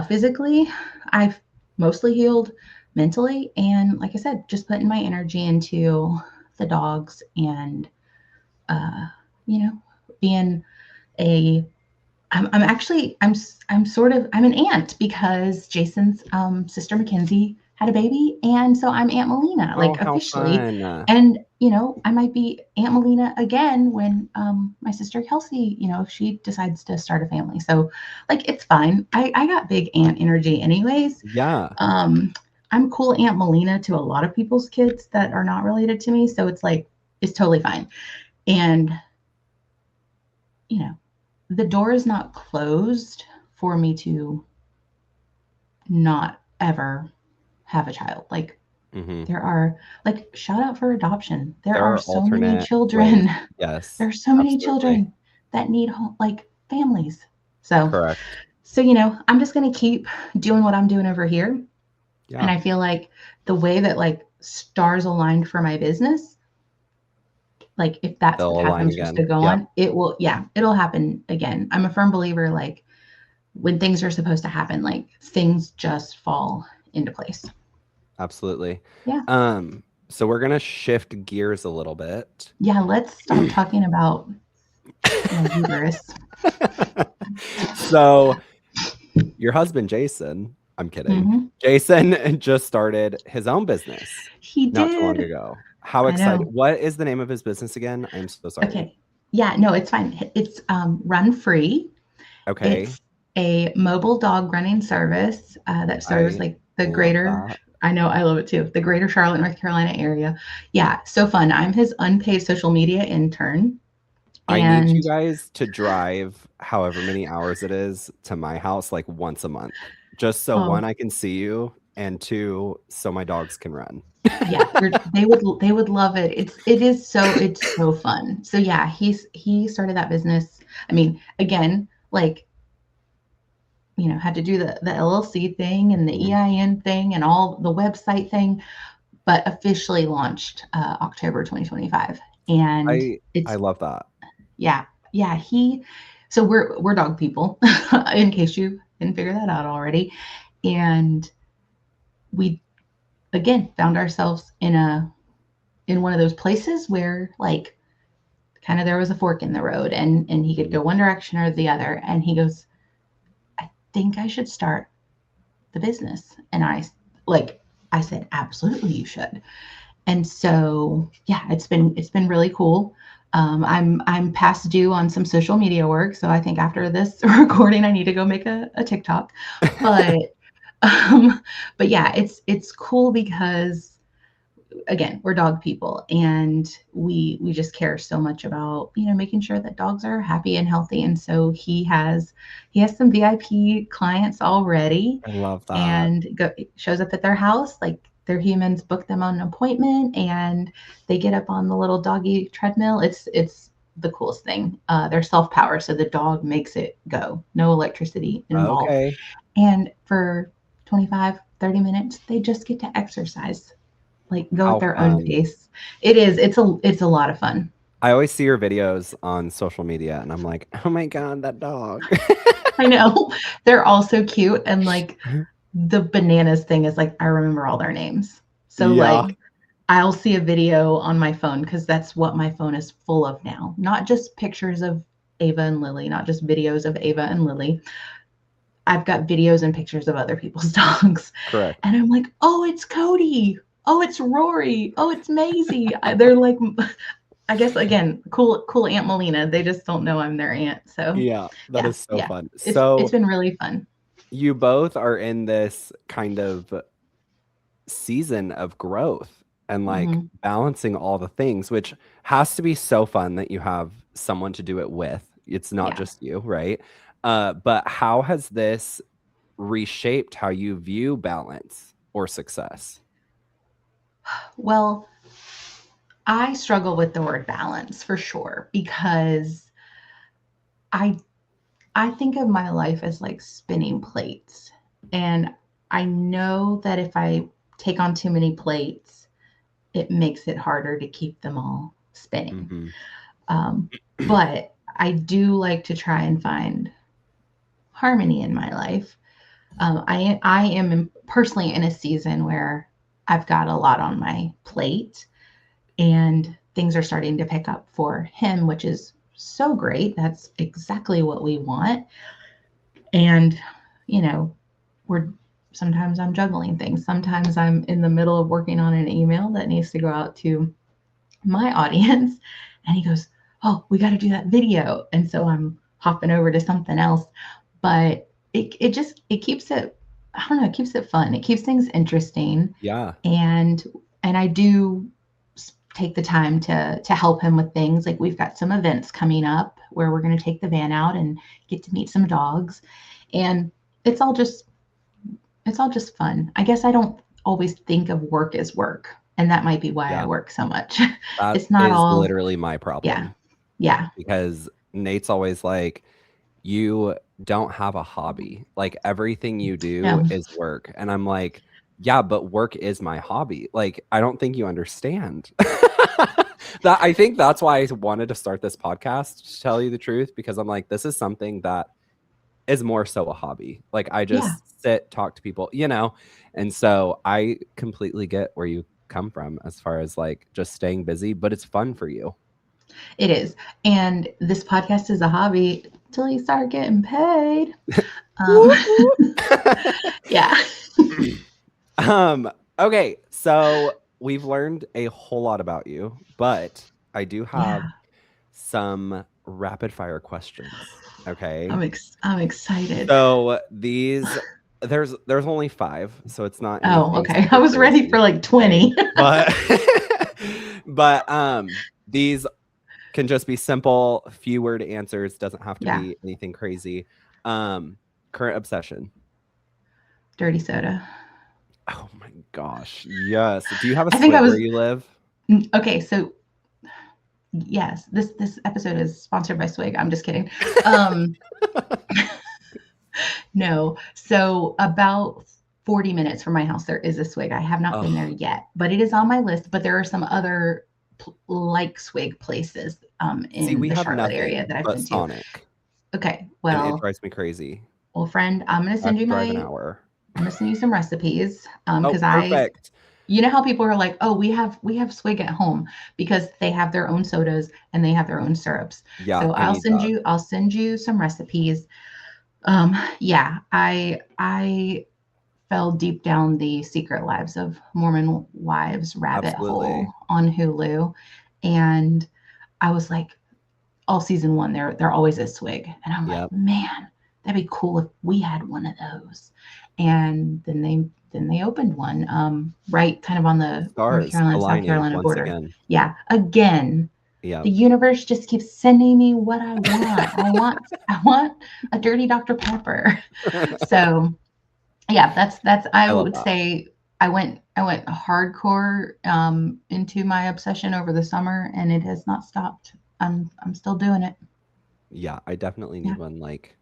physically. I've mostly healed mentally, and like I said, just putting my energy into the dogs and uh, you know, being a I'm actually I'm sort of I'm an aunt because Jason's sister Mackenzie had a baby, and so I'm Aunt Melina, Oh, like how officially. fun. And I might be Aunt Melina again when my sister Kelsey, if she decides to start a family. So like it's fine. I got big aunt energy anyways. Yeah, Um, I'm cool Aunt Melina to a lot of people's kids that are not related to me, so it's like it's totally fine. And you know the door is not closed for me to not ever have a child. Like mhm. there are like shout out for adoption. There There are are so many alternate ways. children. Yes, There are so many absolutely. children that need like families. So Correct. I'm just gonna keep doing what I'm doing over here. And Yeah, I feel like the way that like stars aligned for my business, like if that's the they'll path align I'm supposed to again. go Yep, on, it'll happen again. I'm a firm believer, like when things are supposed to happen, like things just fall into place. absolutely. Yeah. So we're gonna shift gears a little bit. Yeah. Let's stop talking about my uterus. So your husband, Jason, I'm kidding. Hmm. Jason just started his own business He not too long did. ago. How I excited. know. What is the name of his business again? I'm so sorry. Okay. Yeah. No, it's fine. It's Run Free. Okay. It's a mobile dog running service that serves I like the love greater, that. I know, I love it too, the greater Charlotte, North Carolina area. Yeah. So fun. I'm his unpaid social media intern. I need you And guys to drive however many hours it is to my house, like, once a month, just so, 1, oh, I can see you, and 2, so my dogs can run. yeah, they would love it. It's so fun. So yeah, he started that business. I mean, again, like, had to do the LLC thing and the Mhm. EIN thing and all the website thing, but officially launched October 2025. And I it's love that. yeah, yeah, so we're dog people, in case you didn't figure that out already. And we again found ourselves in one of those places where like kind of there was a fork in the road, and he could Mhm. go one direction or the other, and he goes, I think I should start the business. And I said, absolutely you should. And so yeah, it's been really cool. I'm past due on some social media work, so I think after this recording I need to go make a TikTok. But um but yeah, it's cool because again, we're dog people, and we just care so much about making sure that dogs are happy and healthy. And so he has some VIP clients already, I love that. and shows up at their house, like their humans book them on an appointment, and they get up on the little doggy treadmill. It's the coolest thing. They're self-power, so the dog makes it go. No electricity involved. Okay. And for 25, 30 minutes, they just get to exercise, like go at How their own fun. pace. It's a lot of fun. I always see your videos on social media and I'm like, oh my God, that dog. I know. They're all so cute. And like the bananas thing is like I remember all their names. So Yeah, like I'll see a video on my phone because that's what my phone is full of now. Not just pictures of Ava and Lily, not just videos of Ava and Lily. I've got videos and pictures of other people's dogs. correct. And I'm like, oh, it's Cody. Oh, it's Rory. Oh, it's Maisie. They're like, I guess again, cool Aunt Melina. They just don't know I'm their aunt. So Yeah, that yeah, is so yeah. fun. It's So been really fun. you both are in this kind of season of growth and like Hmm. balancing all the things, which has to be so fun that you have someone to do it with. It's not Yeah. just you, right? But how has this reshaped how you view balance or success? Well, I struggle with the word balance for sure because I I think of my life as like spinning plates. And I know that if I take on too many plates, it makes it harder to keep them all spinning. Hmm. Um, but I do like to try and find harmony in my life. I am personally in a season where I've got a lot on my plate and things are starting to pick up for him, which is so great. That's exactly what we want. And, you know, we're sometimes I'm juggling things. Sometimes I'm in the middle of working on an email that needs to go out to my audience. And he goes, oh, we got to do that video. And so I'm hopping over to something else. But it keeps it, I don't know, it keeps it fun. It keeps things interesting. Yeah. And I do take the time to help him with things. Like we've got some events coming up where we're going to take the van out and get to meet some dogs. And it's all just it's all just fun. I guess I don't always think of work as work, and that might be why I Yeah. work so much. That It's not is all, literally my yeah, problem yeah, because Nate's always like, you don't have a hobby. Like everything you do no, is work. And I'm like, yeah, but work is my hobby. Like, I don't think you understand. That I think that's why I wanted to start this podcast, to tell you the truth, because I'm like, this is something that is more so a hobby. Like I yeah, just sit, talk to people, and so I completely get where you come from as far as like just staying busy, but it's fun for you. it is. And this podcast is a hobby until you start getting paid. Um, Whoop, whoop. yeah, um, okay, so we've learned a whole lot about you, but I do have yeah. some rapid fire questions. Okay. I'm excited. So there's only five, so it's not Oh, anything okay. I super was ready for crazy. like Okay. 20. But but these can just be simple, few word answers, doesn't have to Yeah, be anything crazy. Um, Current obsession. dirty soda. Oh my gosh. Yes. Do you have a I think I swig where was you live? okay. So yes, this episode is sponsored by Swig. I'm just kidding. Um, no. So about 40 minutes from my house, there is a Swig. I have not been there Oh, yet, but it is on my list. But there are some other like Swig places see, in we the have Charlotte area nothing that I've but been to. Sonic, Okay, and it drives me crazy. friend, I have to drive an hour. I'm gonna send you some recipes Oh, because perfect. you know how people are like, oh, we have Swig at home because they have their own sodas and they have their own syrups. Yeah, So I need that. I'll send you some recipes. Yeah, I fell deep down the Secret Lives of Mormon Wives rabbit hole Absolutely. on Hulu, and I was like, all season one, they're always a Swig, and I'm like, Yep. man, that'd be cool if we had one of those. And then they opened one, right, kind of on the North Stars Carolina South aligning Carolina once border. again. Yeah, again, the Yep. universe just keeps sending me what I want. I want a dirty Dr. Pepper. So yeah, that's I I love would that. say I went hardcore into my obsession over the summer, and it has not stopped. I'm still doing it. Yeah, I definitely Yeah. need one like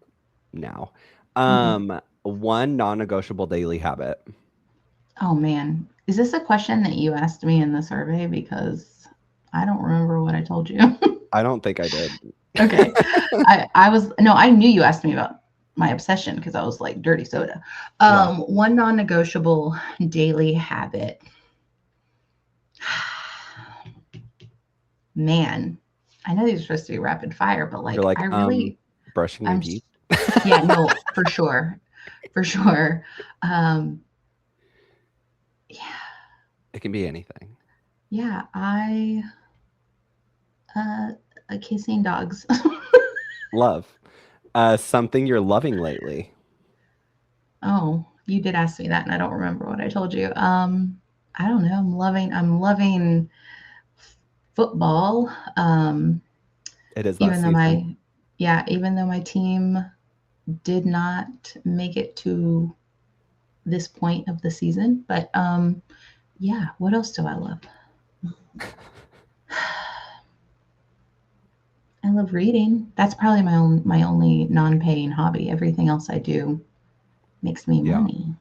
now. Mhm. One non-negotiable daily habit. Oh man, is this a question that you asked me in the survey? Because I don't remember what I told you. I don't think I did. Okay. I was no, I knew you asked me about my obsession because I was like dirty soda. Yeah. One non-negotiable daily habit. Man, I know these are supposed to be rapid fire, but You're like like, I really brushing your I'm teeth. yeah, no, for sure. For sure. Um yeah, It can be anything. yeah, I uh kissing dogs. Love. Something you're loving lately. Oh, you did ask me that and I don't remember what I told you. I don't know. I'm loving football. It is that Even though season. my team did not make it to this point of the season, but yeah, what else do I love? I love reading. That's probably my only non-paying hobby. Everything else I do makes me Yeah, money.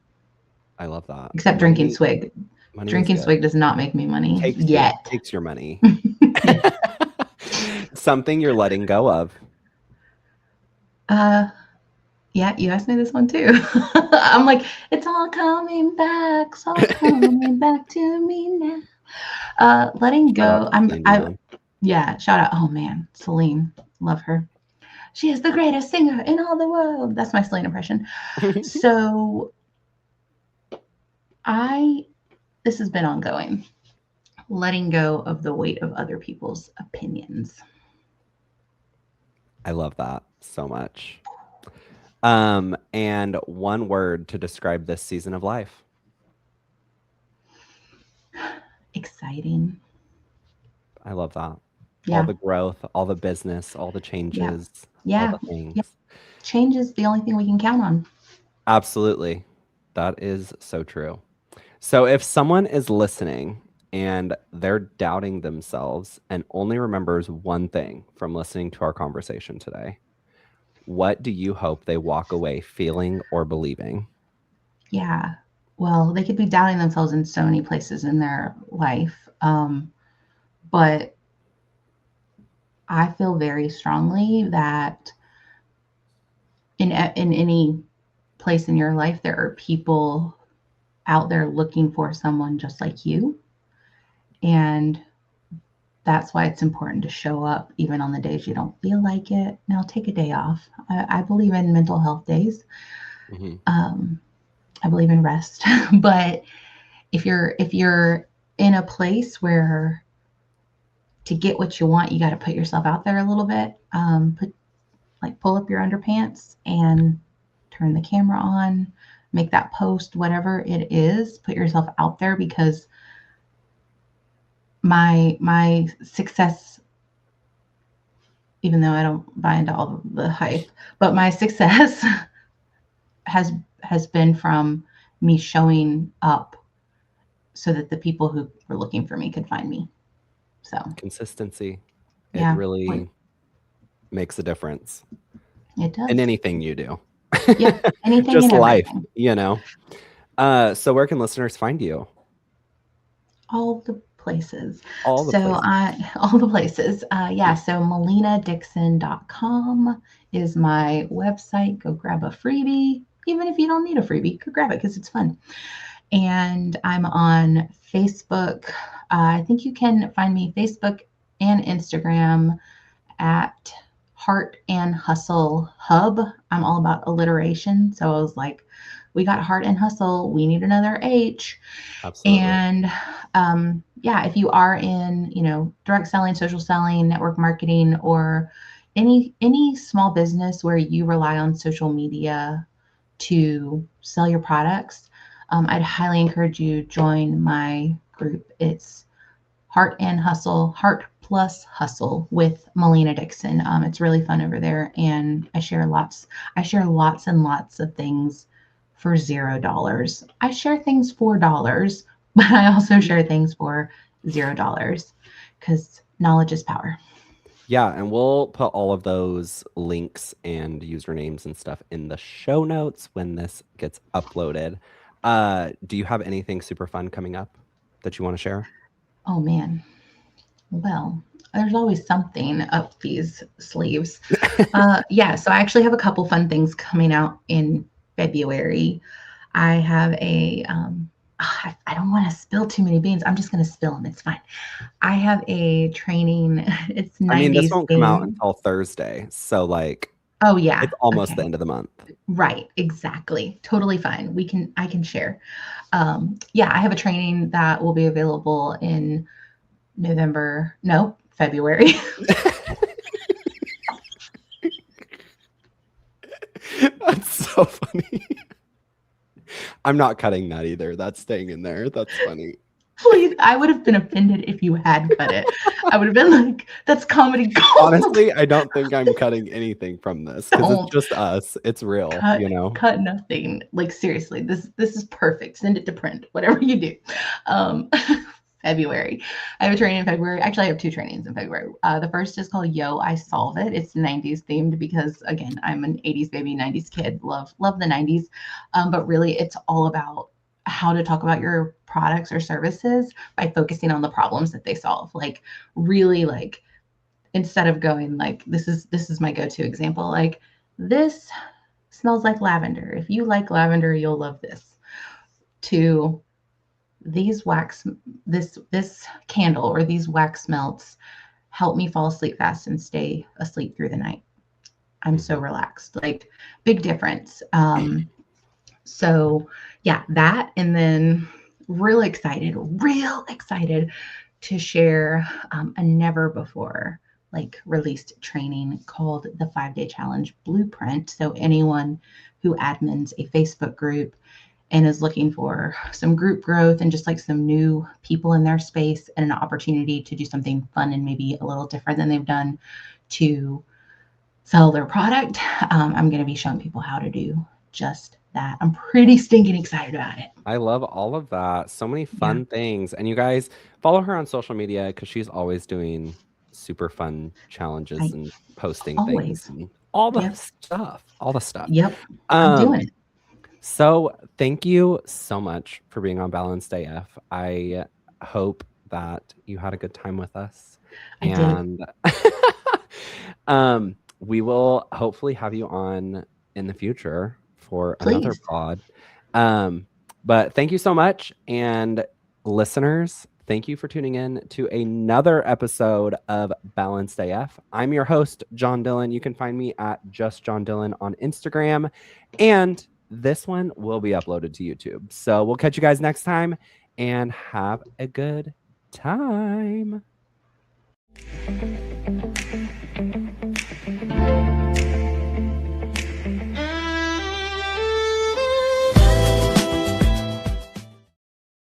I love that. Except drinking Money, swig. money is Drinking good. swig does not make me money It yet. takes your money. Something you're letting go of. uh yeah, you asked me this one too. I'm like, it's all coming back, it's all coming back to me now. Letting Shout out go. to Celine Dion. Yeah, shout out. Oh man, Celine, love her. She is the greatest singer in all the world. That's my Celine impression. So I, this has been ongoing. Letting go of the weight of other people's opinions. I love that so much. And one word to describe this season of life. Exciting. I love that. All Yeah, the growth, all the business, all the yeah, changes, all yeah, the yeah. things. Change is the only thing we can count on. Absolutely. That is so true. So if someone is listening and they're doubting themselves and only remembers one thing from listening to our conversation today, what do you hope they walk away feeling or believing? Yeah. Well, they could be doubting themselves in so many places in their life. But I feel very strongly that in any place in your life, there are people out there looking for someone just like you. And that's why it's important to show up even on the days you don't feel like it. Now, take a day off. I believe in mental health days. Mhm. Um, I believe in rest. But if you're in a place where to get what you want, you got to put yourself out there a little bit. Pull up your underpants and turn the camera on, make that post, whatever it is, put yourself out there because my success, even though I don't buy into all the hype, but my success has has been from me showing up so that the people who were looking for me could find me. So Consistency. It yeah, like really makes a difference it in does. anything you do. Yeah, anything Just and life, everything. you know? So where can listeners find you? All the places. All the So places. I all the places. Yeah, so melinadixon.com is my website. Go grab a freebie. Even if you don't need a freebie, go grab it because it's fun. And I'm on Facebook. I think you can find me Facebook and Instagram at Heart and Hustle Hub. I'm all about alliteration. So I was like, we got Heart and Hustle. We need another H. Absolutely. And yeah, if you are in, direct selling, social selling, network marketing, or any small business where you rely on social media to sell your products, I'd highly encourage you join my group. It's Heart and Hustle, Heart plus Hustle with Melina Dixon. It's really fun over there, and I share lots and lots of things for $0. I share things for dollars, but I also share things for $0 because knowledge is power. Yeah, and we'll put all of those links and usernames and stuff in the show notes when this gets uploaded. Do you have anything super fun coming up that you want to share? Oh man. Well, there's always something up these sleeves. Yeah, so I actually have a couple fun things coming out in February. I have I don't want to spill too many beans. I'm just going to spill them. It's fine. I have a training. It's I mean, this 90s won't come out themed. until Thursday, so like Oh yeah. it's almost the Okay. end of the month. Right. Exactly. Totally fine. I can share. Yeah, I have a training that will be available in February. That's so funny. I'm not cutting that either. That's staying in there. That's funny. Please, I would have been offended if you had cut it. I would have been like, that's comedy gold. Honestly, I don't think I'm cutting anything from this because it's Don't just us. It's real, cut you know? cut nothing. Like seriously, this is perfect. Send it to print, whatever you do. Um February. I have a training in February. Actually, I have two trainings in February. The first is called Yo, I Solve It. It's 90s themed because again, I'm an 80s baby, 90s kid. Love the 90s. But really it's all about how to talk about your products or services by focusing on the problems that they solve. Like really like instead of going like this is my go-to example, like this smells like lavender. If you like lavender, you'll love this. To these wax this candle or these wax melts help me fall asleep fast and stay asleep through the night. I'm so Mhm. relaxed. Like big difference. So yeah, that and then real excited to share a never before like released training called the 5-day challenge blueprint. So anyone who admins a Facebook group and is looking for some group growth and just like some new people in their space and an opportunity to do something fun and maybe a little different than they've done to sell their product, I'm going to be showing people how to do just that. I'm pretty stinking excited about it. I love all of that. So many Yeah, fun things. And you guys follow her on social media because she's always doing super fun challenges I and posting things always. and all the Yep. stuff. All the stuff. Yep. I'm Um, doing it. so thank you so much for being on Balanced AF. I hope that you had a good time with us. I did. And we will hopefully have you on in the future for another Please. pod. Um, but thank you so much. And listeners, thank you for tuning in to another episode of Balanced AF. I'm your host, John Dillon. You can find me at Just John Dillon on Instagram. And this one will be uploaded to YouTube. So we'll catch you guys next time and have a good time.